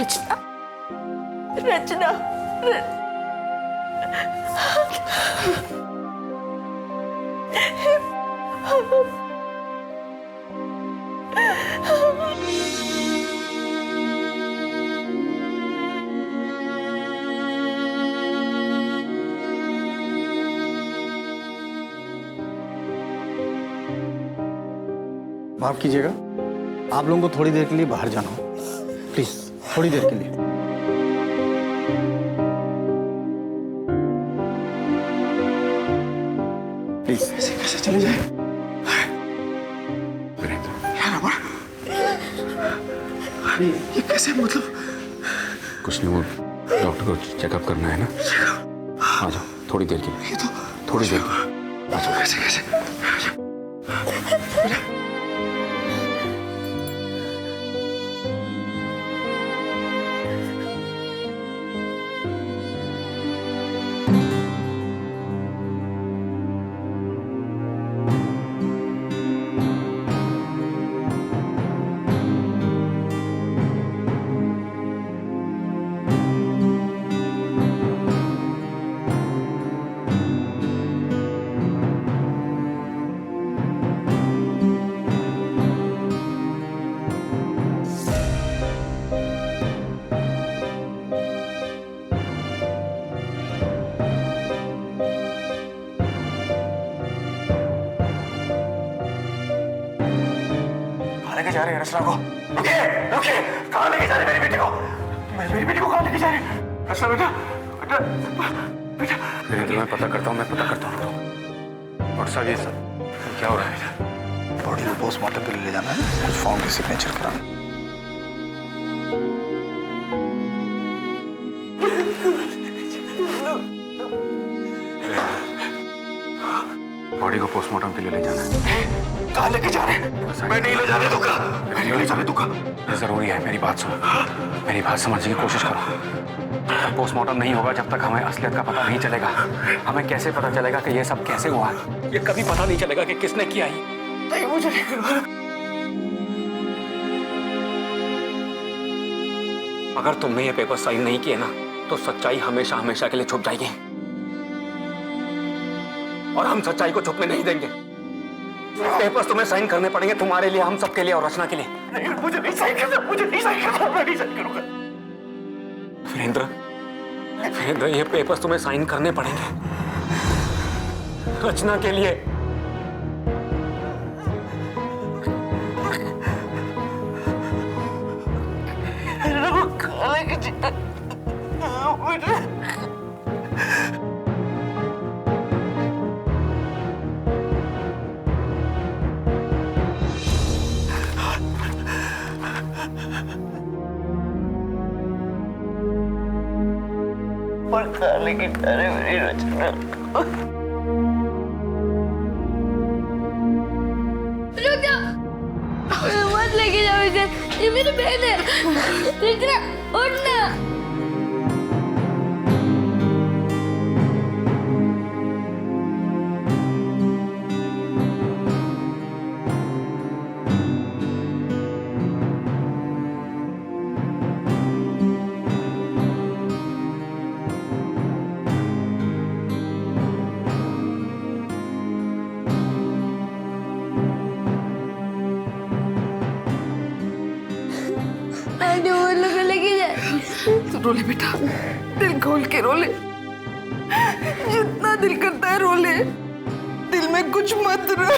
रचना, रचना, माफ कीजिएगा, आप लोगों को थोड़ी देर के लिए बाहर जाना हो, प्लीज थोड़ी देर के लिए। प्लीज ऐसे कैसे चले जाए? ये कैसे, मतलब कुछ नहीं, वो डॉक्टर को चेकअप करना है ना। आ जाओ थोड़ी देर के लिए, ये तो थोड़ी देर के लिए आ जाओ। कैसे कैसे लेके जा रहे हैं रचना को? रुकिए रुकिए, कहाँ लेके जा रहे मेरी बेटी को? मेरी बेटी को कहाँ लेके जा रहे हैं? रचना बेटा, बेटा, बेटा। तो मैं पता करता हूँ। और साहब ये सब क्या हो रहा है? बॉडी को पोस्टमार्टम के लिए ले जाना है, कुछ फॉर्म के सिग्नेचर कराना। बॉडी को पोस्टमार्टम के लिए ले जाना है। कहाँ लेके जा रहे हैं? मैं नहीं ले जाने दूंगा, मैं नहीं ले जाने दूंगा। ये जरूरी है, मेरी बात सुनो, मेरी बात समझने की कोशिश करो। जब तक पोस्टमार्टम नहीं होगा, जब तक हमें असलियत का पता नहीं चलेगा, हमें कैसे पता चलेगा कि ये सब कैसे हुआ? ये कभी पता नहीं चलेगा कि किसने किया ही। नहीं, मुझे नहीं करवाना। अगर तुमने ये पेपर साइन नहीं किए ना, तो सच्चाई हमेशा हमेशा के लिए छुप जाएगी, और हम सच्चाई को छुपने नहीं देंगे। पेपर्स तुम्हें साइन करने पड़ेंगे, तुम्हारे लिए, हम सबके लिए और रचना के लिए। नहीं, मुझे नहीं साइन करना, मुझे नहीं साइन करना, मैं नहीं साइन करूंगा। वीरेंद्र, ये पेपर्स तुम्हें साइन करने पड़ेंगे, रचना के लिए। लेकिन अरे मेरी रचना, रुक जा, मत लेके जाओ इसे, ये मेरी बहन है। रचना उठना। रो ले बेटा, दिल खोल के रो ले, जितना दिल करता है रो ले, दिल में कुछ मत रख।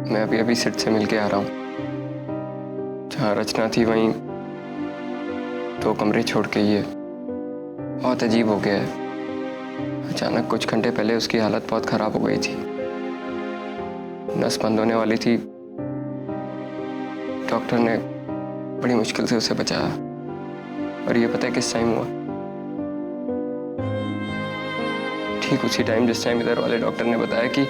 मैं अभी अभी सिट से मिल के आ रहा हूँ। जहाँ रचना थी वहीं 2 कमरे छोड़ के ही है। बहुत अजीब हो गया है। अचानक कुछ घंटे पहले उसकी हालत बहुत खराब हो गई थी। नस बंद होने वाली थी। डॉक्टर ने बड़ी मुश्किल से उसे बचाया। और ये पता है किस टाइम हुआ? ठीक उसी टाइम जिस टाइम इधर वाले डॉक्टर ने बताया कि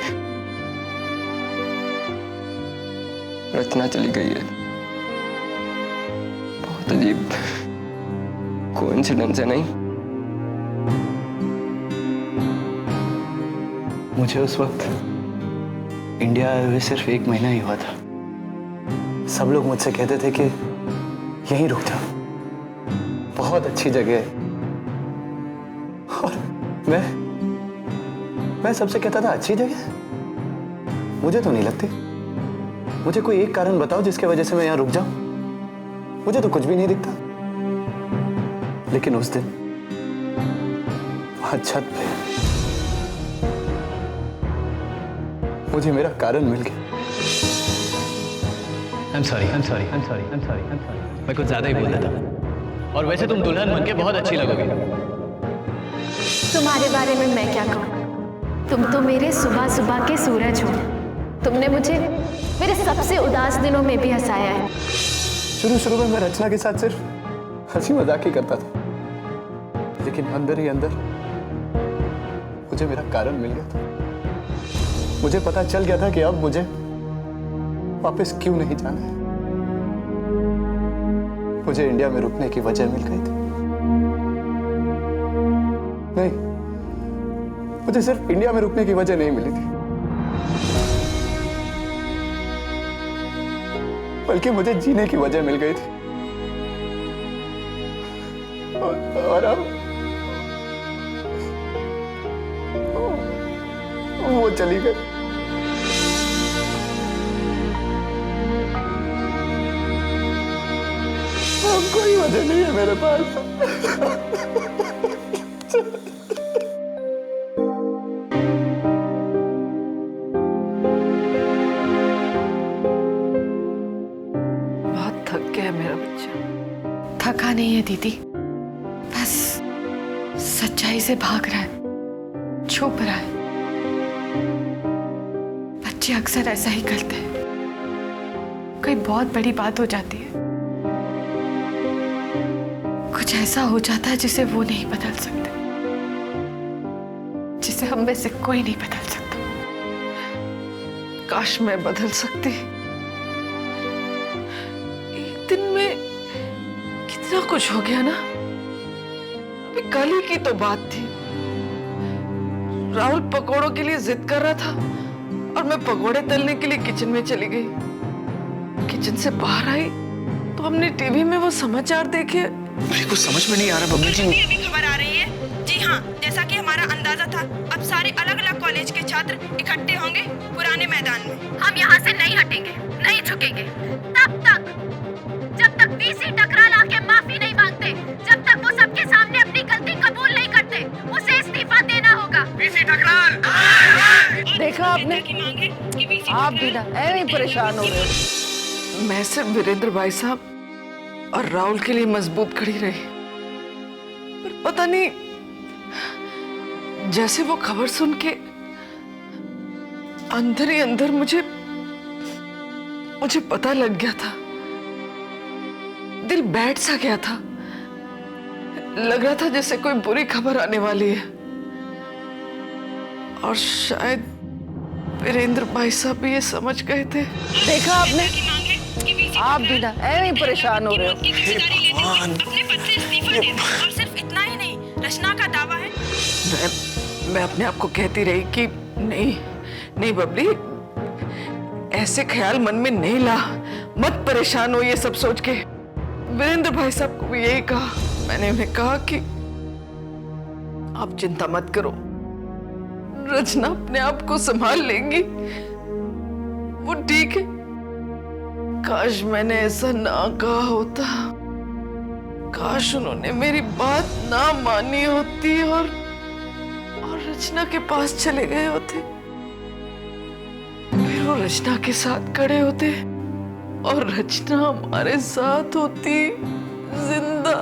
रचना चली गई है। बहुत अजीब कोइंसिडेंस है, नहीं? मुझे उस वक्त इंडिया आए हुए सिर्फ 1 महीना ही हुआ था। सब लोग मुझसे कहते थे कि यहीं रुक जा, बहुत अच्छी जगह है। और मैं सबसे कहता था अच्छी जगह? मुझे तो नहीं लगती। मुझे कोई एक कारण बताओ जिसके वजह से मैं यहां रुक जाऊं। मुझे तो कुछ भी नहीं दिखता। लेकिन उस दिन वहां छत पे मुझे मेरा कारण मिल गया। I'm sorry. मैं कुछ ज्यादा ही बोल देता। और वैसे तुम दुल्हन बनके बहुत अच्छी लगोगी। तुम्हारे बारे में मैं क्या कहूँ? तुम तो मेरे सुबह सुबह के सूरज हो। तुमने मुझे मेरे सबसे उदास दिनों में भी हंसाया है। शुरू में मैं रचना के साथ सिर्फ हंसी मजाक ही करता था, लेकिन अंदर ही अंदर मुझे मेरा कारण मिल गया था। मुझे पता चल गया था कि अब मुझे वापस क्यों नहीं जाना है। मुझे इंडिया में रुकने की वजह मिल गई थी। नहीं, मुझे सिर्फ इंडिया में रुकने की वजह नहीं मिली थी, बल्कि मुझे जीने की वजह मिल गई थी। और अब वो चली गई। अब कोई वजह नहीं है मेरे पास। थका नहीं है दीदी, बस सच्चाई से भाग रहा है, छुप रहा है। बच्चे अक्सर ऐसा ही करते हैं। कोई बहुत बड़ी बात हो जाती है, कुछ ऐसा हो जाता है जिसे वो नहीं बदल सकते, जिसे हम में से कोई नहीं बदल सकता। काश मैं बदल सकती। एक दिन में कितना कुछ हो गया ना। अभी कल ही की तो बात थी। राहुल पकोड़ों के लिए जिद कर रहा था और मैं पकोड़े तलने के लिए किचन में चली गई। किचन से बाहर आई तो हमने टीवी में वो समाचार देखे। मुझे कुछ समझ में नहीं आ रहा बबली जी। अभी खबर आ रही है। जी हाँ, जैसा कि हमारा अंदाजा था, अब सारे अलग अलग कॉलेज के छात्र इकट्ठे होंगे पुराने मैदान में। हम यहाँ से नहीं हटेंगे, नहीं झुकेंगे तब तक, जब तक वीसी टकराल आके माफी नहीं मांगते, जब तक वो सबके सामने अपनी गलती कबूल नहीं करते। उसे इस्तीफा देना होगा। वीसी टकराल। देखा आपने? आप भी ना ऐसे ही परेशान हो रहे हो। मैं सिर्फ वीरेंद्र भाई साहब और राहुल के लिए मजबूत खड़ी रही, पर पता नहीं, जैसे वो खबर सुन के अंदर ही अंदर मुझे पता लग गया था। दिल बैठ सा गया था। लग रहा था जैसे कोई बुरी खबर आने वाली है और शायद वीरेंद्र भाई साहब भी ये समझ गए थे। देखा आपने, आप भी ना ऐसे ही परेशान हो रहे हो। अपने पद से इस्तीफा दे दो। और सिर्फ इतना ही नहीं, रचना का दावा है। मैं अपने आप को कहती रही कि नहीं बबली, ऐसे ख्याल मन में नहीं ला, मत परेशान हो ये सब सोच के। वीरेंद्र भाई साहब को भी यही कहा, मैंने उन्हें कहा कि आप चिंता मत करो, रचना अपने आप को संभाल लेंगी, वो ठीक है। काश मैंने ऐसा ना कहा होता, काश उन्होंने मेरी बात ना मानी होती और रचना के पास चले गए होते, फिर वो रचना के साथ खड़े होते और रचना हमारे साथ होती जिंदा।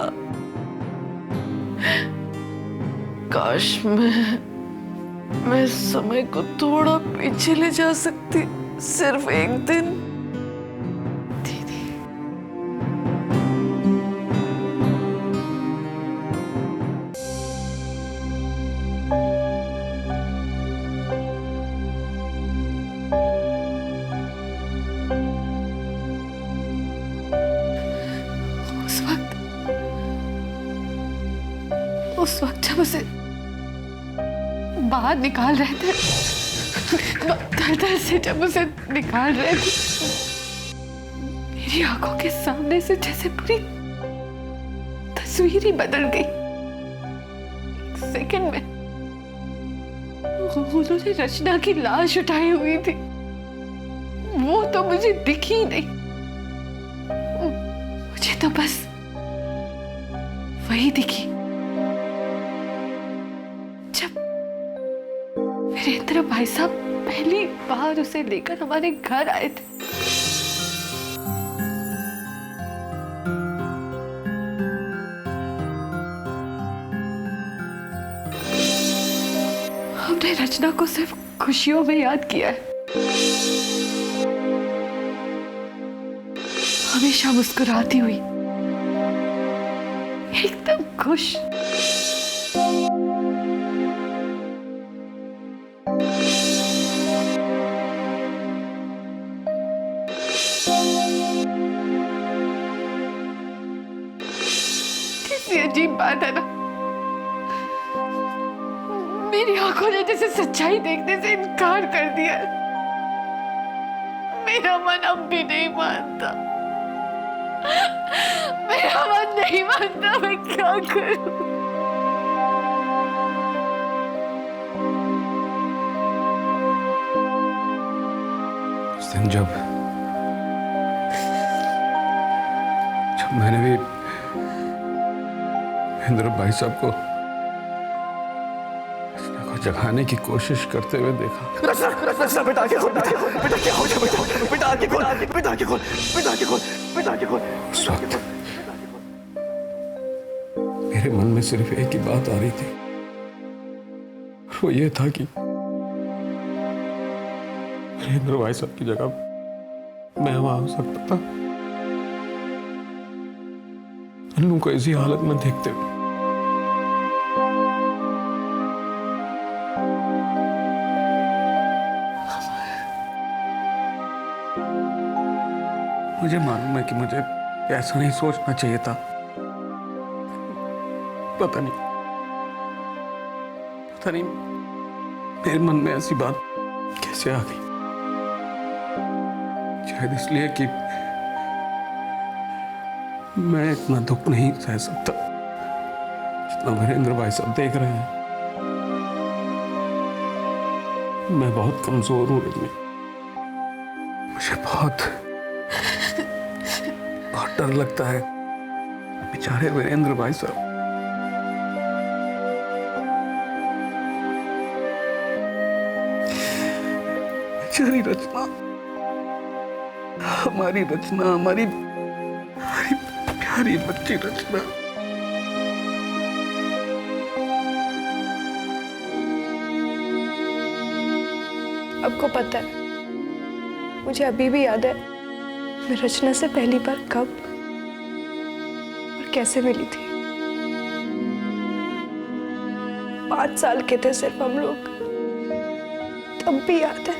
काश मैं समय को थोड़ा पीछे ले जा सकती, सिर्फ एक दिन। दीदी, उस वक्त जब उसे बाहर निकाल रहे थे, दर से जब उसे निकाल रहे थे, मेरी आंखों के सामने से जैसे पूरी तस्वीर ही बदल गई। एक सेकंड में उन्होंने रचना की लाश उठाई हुई थी, वो तो मुझे दिखी ही नहीं, मुझे तो बस वही दिखी जब वीरेंद्र भाई साहब पहली बार उसे लेकर हमारे घर आए थे। हमने रचना को सिर्फ खुशियों में याद किया है, हमेशा मुस्कुराती हुई, एकदम खुश। कैसी अजीब बात है ना, मेरी आंखों ने जैसे सच्चाई देखने से इनकार कर दिया। मेरा मन अब भी नहीं मानता, मेरा मन नहीं मानता, मैं क्या करूं? उस दिन जब मैंने भी वीरेंद्र भाई साहब को जगाने की कोशिश करते हुए देखा। रचना बेटा आगे खोल, बेटा क्या हो गया बेटा, बेटा आगे खोल, बेटा आगे खोल, बेटा आगे खोल, बेटा आगे खोल। उस वक्त मेरे मन में सिर्फ एक ही बात आ रही थी, वो ये था कि वीरेंद्र भाई साहब की जगह मैं वहां हो सकता था, अन्नू को इसी हालत में देखते हुए। मुझे मालूम है कि मुझे ऐसा नहीं सोचना चाहिए था, पता नहीं मेरे मन में ऐसी बात कैसे आ गई। शायद इसलिए कि मैं इतना दुख नहीं सह सकता जितना वीरेंद्र भाई साहब देख रहे हैं। मैं बहुत कमजोर हूं रजनी, मुझे बहुत डर लगता है बेचारे वीरेंद्र भाई साहब। बेचारी रचना, हमारी रचना, हमारी प्यारी बच्ची रचना। आपको पता है, मुझे अभी भी याद है मैं रचना से पहली बार कब और कैसे मिली थी। 5 साल के थे सिर्फ हम लोग, तब भी याद है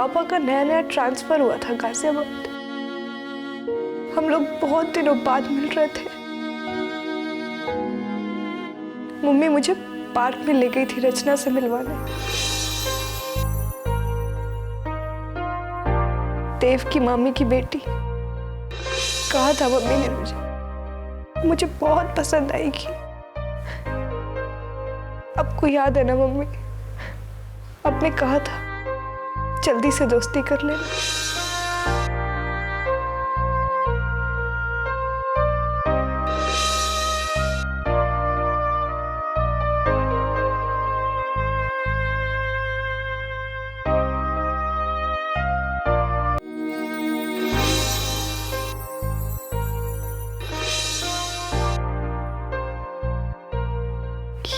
पापा का नया नया ट्रांसफर हुआ था गाजियाबाद। हम लोग बहुत दिनों बाद मिल रहे थे। मम्मी मुझे पार्क में ले गई थी रचना से मिलवाने। देव की मामी की बेटी। कहा था मम्मी ने मुझे बहुत पसंद आएगी। आपको याद है ना मम्मी, आपने कहा था जल्दी से दोस्ती कर लेना।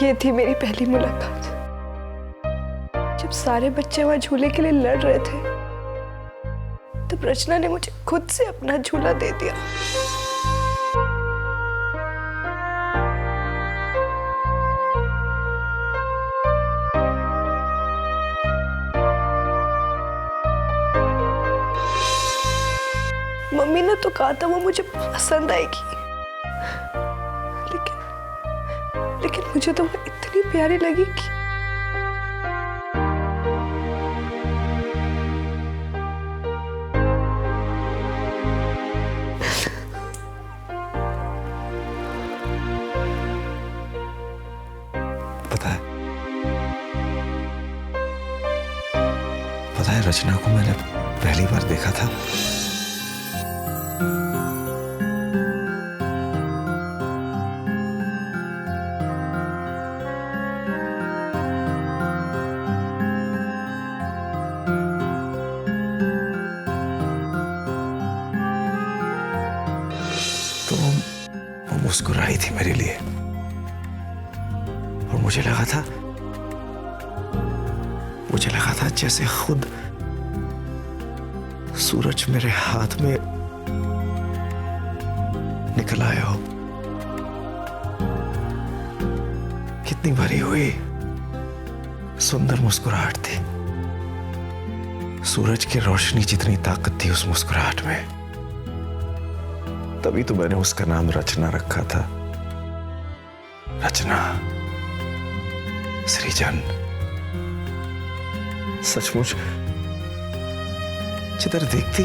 ये थी मेरी पहली मुलाकात, जब सारे बच्चे वहां झूले के लिए लड़ रहे थे, तब रचना ने मुझे खुद से अपना झूला दे दिया। मम्मी ने तो कहा था वो मुझे पसंद आएगी, लेकिन मुझे तो वो इतनी प्यारी लगी कि पता है रचना को मैंने पहली बार देखा था तो वो मुस्कुराई थी मेरे लिए और मुझे लगा था जैसे खुद सूरज मेरे हाथ में निकल आया हो। कितनी भरी हुई सुंदर मुस्कुराहट थी। सूरज की रोशनी जितनी ताकत थी उस मुस्कुराहट में। तभी तो मैंने उसका नाम रचना रखा था। रचना, सृजन। सचमुच जिधर देखती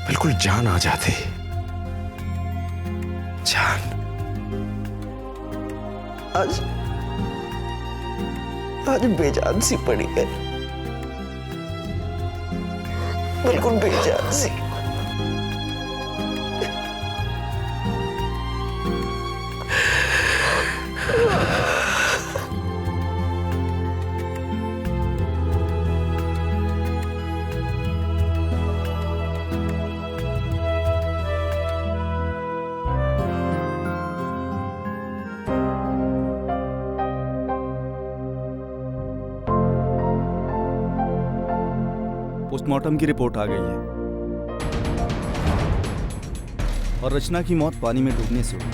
बिल्कुल जान आ जाती। जान आज बेजान सी पड़ी है, बिल्कुल बेजान सी। पोस्टमार्टम की रिपोर्ट आ गई है और रचना की मौत पानी में डूबने से हुई।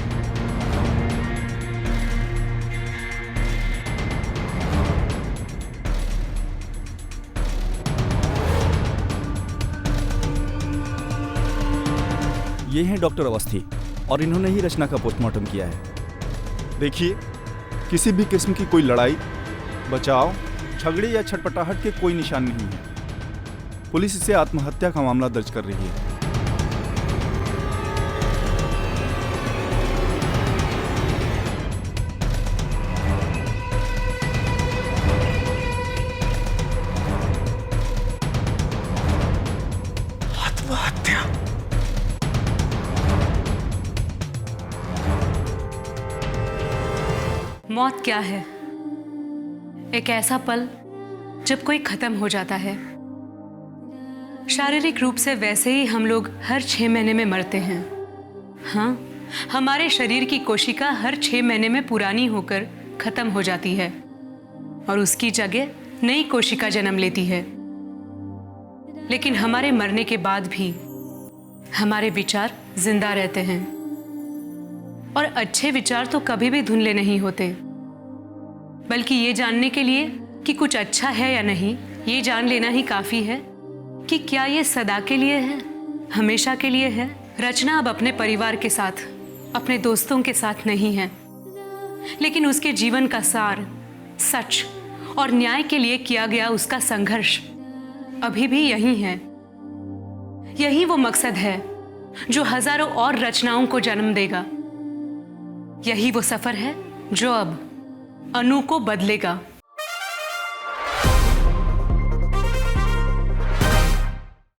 ये हैं डॉक्टर अवस्थी और इन्होंने ही रचना का पोस्टमार्टम किया है। देखिए, किसी भी किस्म की कोई लड़ाई, बचाव, झगड़े या छटपटाहट के कोई निशान नहीं है। पुलिस इसे आत्महत्या का मामला दर्ज कर रही है। आत्महत्या? मौत क्या है? एक ऐसा पल जब कोई खत्म हो जाता है। शारीरिक रूप से वैसे ही हम लोग हर 6 महीने में मरते हैं। हाँ, हमारे शरीर की कोशिका हर 6 महीने में पुरानी होकर खत्म हो जाती है और उसकी जगह नई कोशिका जन्म लेती है। लेकिन हमारे मरने के बाद भी हमारे विचार जिंदा रहते हैं और अच्छे विचार तो कभी भी धुंधले नहीं होते, बल्कि ये जानने के लिए कि कुछ अच्छा है या नहीं ये जान लेना ही काफी है कि क्या ये सदा के लिए है, हमेशा के लिए है। रचना अब अपने परिवार के साथ, अपने दोस्तों के साथ नहीं है, लेकिन उसके जीवन का सार, सच और न्याय के लिए किया गया उसका संघर्ष अभी भी यही है। यही वो मकसद है जो हजारों और रचनाओं को जन्म देगा। यही वो सफर है जो अब अनु को बदलेगा।